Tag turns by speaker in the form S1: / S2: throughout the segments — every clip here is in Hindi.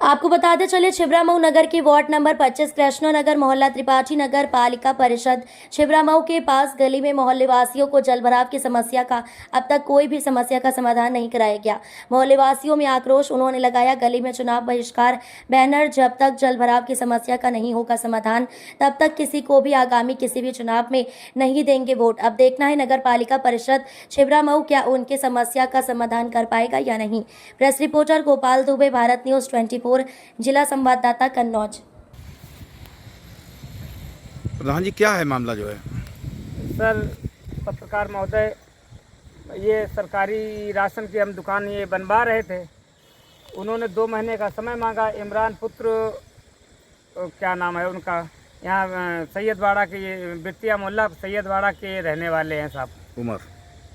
S1: आपको बताते चले छिबरामऊ नगर के वार्ड नंबर 25 कृष्णा नगर मोहल्ला त्रिपाठी नगर पालिका परिषद छिबरामऊ के पास गली में मोहल्ले वासियों को जलभराव की समस्या का अब तक कोई भी समस्या का समाधान नहीं कराया गया। मोहल्ले वासियों में आक्रोश, उन्होंने लगाया गली में चुनाव बहिष्कार बैनर। जब तक जलभराव की समस्या का नहीं होगा समाधान तब तक किसी को भी आगामी किसी भी चुनाव में नहीं देंगे वोट। अब देखना है नगर पालिका परिषद छिबरामऊ क्या उनके समस्या का समाधान कर पाएगा या नहीं। Press reporter Gopal Dubey, Bharat news 24, जिला संवाददाता कन्नौज।
S2: प्रधान जी, क्या है मामला जो है? सर,
S3: पत्रकार महोदय, ये सरकारी राशन की हम दुकान ये बनवा रहे थे। उन्होंने 2 महीने का समय मांगा। इमरान पुत्र, क्या नाम है उनका, यहाँ सैयदवाड़ा के, ये बिरतिया मोहल्ला सैयदवाड़ा के रहने वाले हैं साहब।
S2: उमर?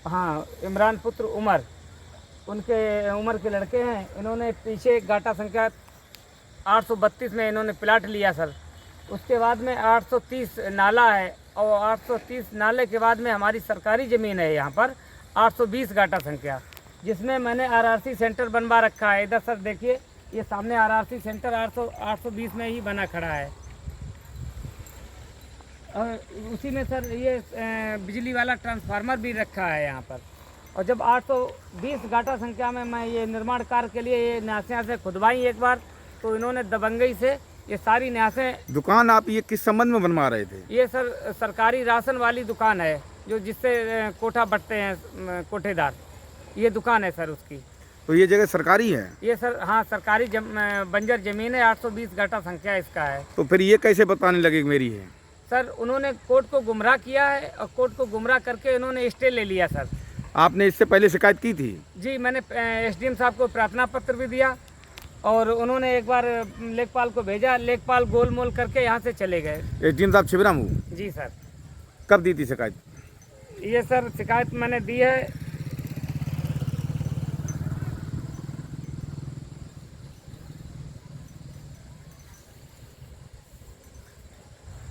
S3: हाँ, इमरान पुत्र उमर, उनके उम्र के लड़के हैं। इन्होंने पीछे गाटा संख्या 832 में इन्होंने प्लाट लिया सर। उसके बाद में 830 नाला है और 830 नाले के बाद में हमारी सरकारी ज़मीन है यहाँ पर 820 गाटा संख्या, जिसमें मैंने आरआरसी सेंटर बनवा रखा है। इधर सर देखिए, ये सामने आरआरसी सेंटर 820 में ही बना खड़ा है। और उसी में सर ये बिजली वाला ट्रांसफार्मर भी रखा है यहाँ पर। और जब 820 गाटा संख्या में मैं ये निर्माण कार्य के लिए ये न्यासें से खुदवाई एक बार, तो इन्होंने दबंगई से ये सारी न्यासें।
S2: दुकान आप ये किस संबंध में बनवा रहे थे?
S3: ये सर सरकारी राशन वाली दुकान है, जो जिससे कोठा बटते हैं कोठेदार, ये दुकान है सर उसकी।
S2: तो ये जगह सरकारी है?
S3: ये सर हाँ, सरकारी बंजर जमीन है, 820 गाटा संख्या इसका है।
S2: तो फिर ये कैसे बताने लगे मेरी है?
S3: सर उन्होंने कोर्ट को गुमराह किया है और कोर्ट को गुमराह करके इन्होंने स्टे ले लिया सर।
S2: आपने इससे पहले शिकायत की थी?
S3: जी, मैंने एसडीएम साहब को प्रार्थना पत्र भी दिया और उन्होंने एक बार लेखपाल को भेजा। लेखपाल गोलमोल करके यहाँ से चले गए।
S2: एसडीएम साहब छिबरामऊ?
S3: जी सर।
S2: कब दी थी शिकायत?
S3: ये सर शिकायत मैंने दी है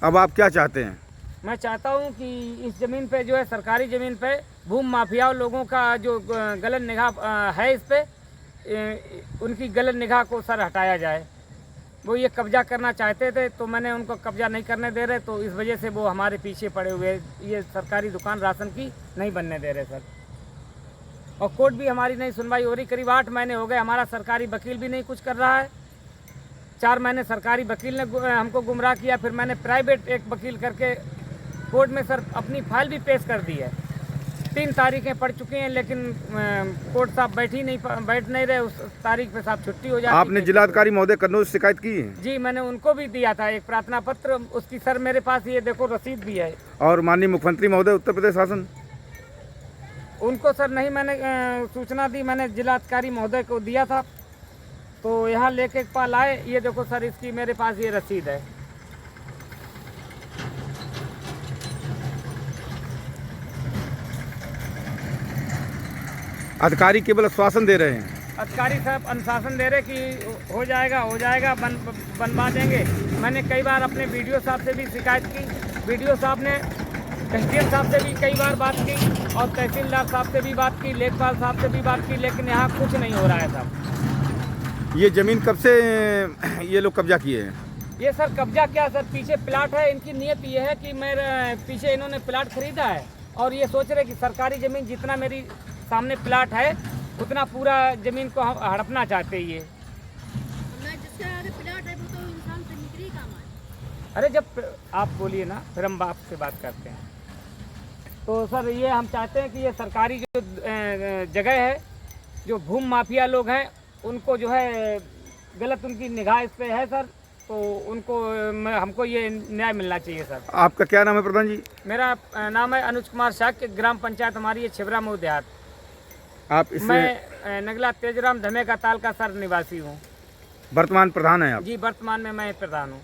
S2: अब आप क्या चाहते हैं?
S3: मैं चाहता हूँ कि इस ज़मीन पे जो है, सरकारी ज़मीन पे भूमि माफिया लोगों का जो गलत निगाह है, इस पे उनकी गलत निगाह को सर हटाया जाए। वो ये कब्जा करना चाहते थे, तो मैंने उनको कब्जा नहीं करने दे रहे, तो इस वजह से वो हमारे पीछे पड़े हुए। ये सरकारी दुकान राशन की नहीं बनने दे रहे सर। और कोर्ट भी हमारी नहीं सुनवाई हो रही। करीब 8 महीने हो गए, हमारा सरकारी वकील भी नहीं कुछ कर रहा है। 4 महीने सरकारी वकील ने हमको गुमराह किया, फिर मैंने प्राइवेट एक वकील करके कोर्ट में सर अपनी फाइल भी पेश कर दी है। 3 तारीखें पड़ चुकी हैं, लेकिन कोर्ट साहब बैठ नहीं रहे। उस तारीख पे साहब छुट्टी हो जाती है।
S2: आपने जिलाधिकारी महोदय कन्नौज से शिकायत की है?
S3: जी, मैंने उनको भी दिया था एक प्रार्थना पत्र। उसकी सर मेरे पास ये देखो रसीद भी है।
S2: और माननीय मुख्यमंत्री महोदय उत्तर प्रदेश शासन?
S3: उनको सर नहीं मैंने सूचना दी, मैंने जिलाधिकारी महोदय को दिया था, तो यहाँ लेके पाल आए। ये देखो सर, इसकी मेरे पास ये रसीद है।
S2: अधिकारी केवल आश्वासन दे रहे हैं?
S3: अधिकारी साहब अनुशासन दे रहे कि हो जाएगा, बनवा देंगे। मैंने कई बार अपने वीडियो साहब से भी शिकायत की। वीडियो साहब ने एसडीएम साहब से भी कई बार बात की और तहसीलदार साहब से भी बात की, लेखपाल साहब से भी बात की, लेकिन यहाँ कुछ नहीं हो रहा है साहब।
S2: ये ज़मीन कब से ये लोग कब्जा किए हैं?
S3: ये सर कब्जा क्या सर, पीछे प्लाट है। इनकी नीयत ये है कि मेरे पीछे इन्होंने प्लाट खरीदा है और ये सोच रहे कि सरकारी ज़मीन जितना मेरी सामने प्लाट है उतना पूरा ज़मीन को हड़पना चाहते हैं ये।
S4: जिसके आगे प्लाट है वो तो इंसान से निकली काम है।
S3: अरे जब आप बोलिए ना, फिर हम आपसे बात करते हैं। तो सर ये हम चाहते हैं कि ये सरकारी जो जगह है, जो भूमि माफिया लोग हैं, उनको जो है गलत उनकी निगाह इस पे है सर, तो उनको हमको ये न्याय मिलना चाहिए सर।
S2: आपका क्या नाम है प्रधान जी?
S3: मेरा नाम है अनुज कुमार शाक्य, ग्राम पंचायत हमारी ये छिबरामऊ देहात।
S2: आप इसमें?
S3: मैं नगला तेजराम धमे का ताल का सर निवासी हूँ।
S2: वर्तमान प्रधान हैं आप?
S3: जी, वर्तमान में मैं प्रधान हूँ।